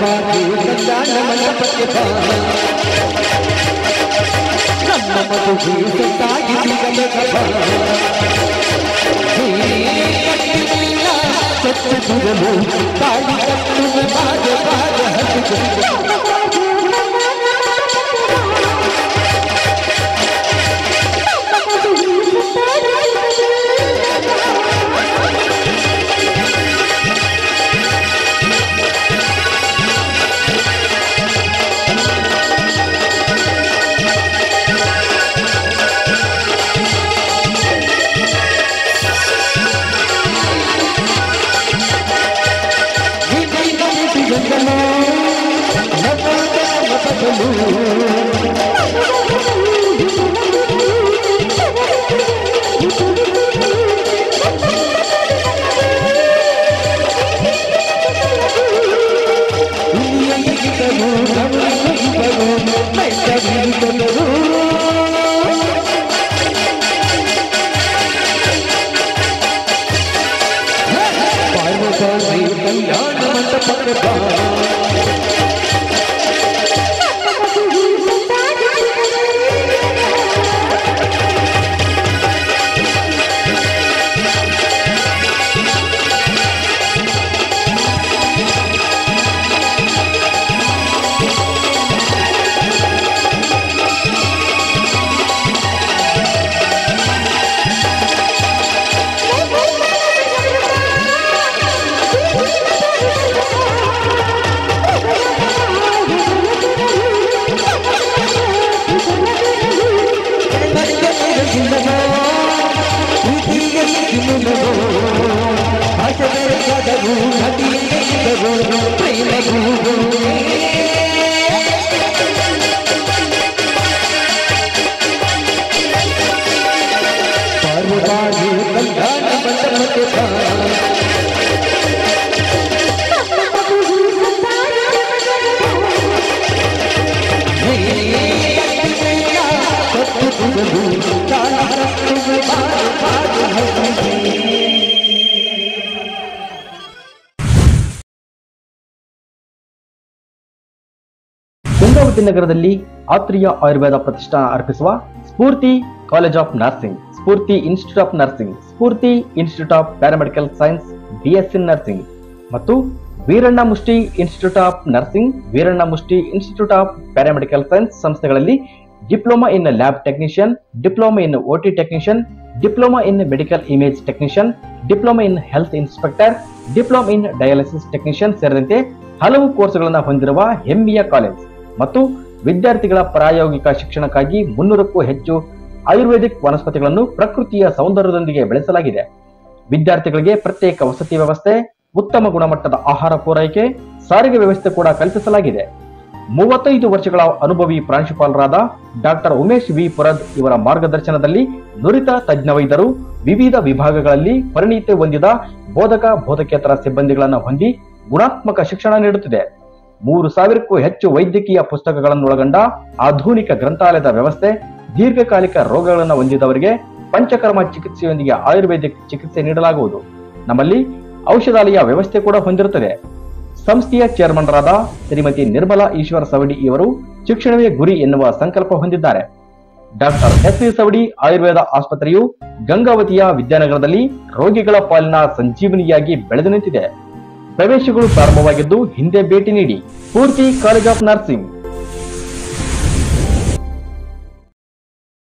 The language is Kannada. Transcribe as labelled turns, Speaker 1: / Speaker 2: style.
Speaker 1: ಬಾಗಿ ಕಲ್ಯಾಣ ಮಂಟಪಕ್ಕೆ ಬಾ ನಮ್ಮ ಮದುವೆ ಸತ್ತಾಗಿ ಸಿಗಬೇಕ ಬಾ ಸತ್ತುರಲು ತಾಳಿ ಕಟ್ಟುವ ಬಾಗ ಬಾಗ कल्याण मंडपಕ್ಕೆ बा ಗಂಗಾವತಿ ನಗರದಲ್ಲಿ ಆತ್ರಿಯ ಆಯುರ್ವೇದ ಪ್ರತಿಷ್ಠಾನ ಅರ್ಪಿಸುವ Spoorthi college of nursing, Spoorthi institute of nursing, Spoorthi institute of paramedical science BSc nursing ಮತ್ತು Veeranna Mushti institute of nursing, Veeranna Mushti institute of paramedical science ಸಂಸ್ಥೆಗಳಲ್ಲಿ diploma in lab technician, diploma in OT technician, diploma in medical image technician, diploma in health inspector, diploma in dialysis technician ಸೇರಿದಂತೆ ಹಲವು ಕೋರ್ಸ್ಗಳನ್ನು ಹೊಂದಿರುವ ಹೆಮ್ಮೆಯ ಕಾಲೇಜ್ ಮತ್ತು ವಿದ್ಯಾರ್ಥಿಗಳ ಪ್ರಾಯೋಗಿಕ ಶಿಕ್ಷಣಕ್ಕಾಗಿ 300ಕ್ಕೂ ಹೆಚ್ಚು ಆಯುರ್ವೇದಿಕ್ ವನಸ್ಪತಿಗಳನ್ನು ಪ್ರಕೃತಿಯ ಸೌಂದರ್ಯದೊಂದಿಗೆ ಬೆಳೆಸಲಾಗಿದೆ. ವಿದ್ಯಾರ್ಥಿಗಳಿಗೆ ಪ್ರತ್ಯೇಕ ವಸತಿ ವ್ಯವಸ್ಥೆ, ಉತ್ತಮ ಗುಣಮಟ್ಟದ ಆಹಾರ ಪೂರೈಕೆ, ಸಾರಿಗೆ ವ್ಯವಸ್ಥೆ ಕೂಡ ಕಲ್ಪಿಸಲಾಗಿದೆ. 35 ವರ್ಷಗಳ ಅನುಭವಿ ಪ್ರಾಂಶುಪಾಲರಾದ ಡಾಕ್ಟರ್ ಉಮೇಶ್ ವಿ ಪುರದ್ ಇವರ ಮಾರ್ಗದರ್ಶನದಲ್ಲಿ ನುರಿತ ತಜ್ಞ ವೈದ್ಯರು, ವಿವಿಧ ವಿಭಾಗಗಳಲ್ಲಿ ಪರಿಣಿತಿ ಹೊಂದಿದ ಬೋಧಕ ಬೋಧಕೇತರ ಸಿಬ್ಬಂದಿಗಳನ್ನು ಹೊಂದಿ ಗುಣಾತ್ಮಕ ಶಿಕ್ಷಣ ನೀಡುತ್ತಿದೆ. 3000ಕ್ಕೂ ಹೆಚ್ಚು ವೈದ್ಯಕೀಯ ಪುಸ್ತಕಗಳನ್ನೊಳಗೊಂಡ ಆಧುನಿಕ ಗ್ರಂಥಾಲಯದ ವ್ಯವಸ್ಥೆ, ದೀರ್ಘಕಾಲಿಕ ರೋಗಗಳನ್ನು ಹೊಂದಿದವರಿಗೆ ಪಂಚಕರ್ಮ ಚಿಕಿತ್ಸೆಯೊಂದಿಗೆ ಆಯುರ್ವೇದಿಕ್ ಚಿಕಿತ್ಸೆ ನೀಡಲಾಗುವುದು. ನಮ್ಮಲ್ಲಿ ಔಷಧಾಲಯ ವ್ಯವಸ್ಥೆ ಕೂಡ ಹೊಂದಿರುತ್ತದೆ. ಸಂಸ್ಥೆಯ ಚೇರ್ಮನ್ರಾದ ಶ್ರೀಮತಿ ನಿರ್ಮಲಾ ಈಶ್ವರ ಸವಡಿ ಇವರು ಶಿಕ್ಷಣವೇ ಗುರಿ ಎನ್ನುವ ಸಂಕಲ್ಪ ಹೊಂದಿದ್ದಾರೆ. ಡಾಕ್ಟರ್ SV ಸವಡಿ ಆಯುರ್ವೇದ ಆಸ್ಪತ್ರೆಯು ಗಂಗಾವತಿಯ ವಿದ್ಯಾನಗರದಲ್ಲಿ ರೋಗಿಗಳ ಪಾಲಿನ ಸಂಜೀವನಿಯಾಗಿ ಬೆಳೆದು ನಿಂತಿದೆ. ಪ್ರವೇಶಗಳು ಪ್ರಾರಂಭವಾಗಿದ್ದು ಹಿಂದೆ ಭೇಟಿ ನೀಡಿ. ಸ್ಫೂರ್ತಿ ಕಾಲೇಜ್ ಆಫ್ ನರ್ಸಿಂಗ್.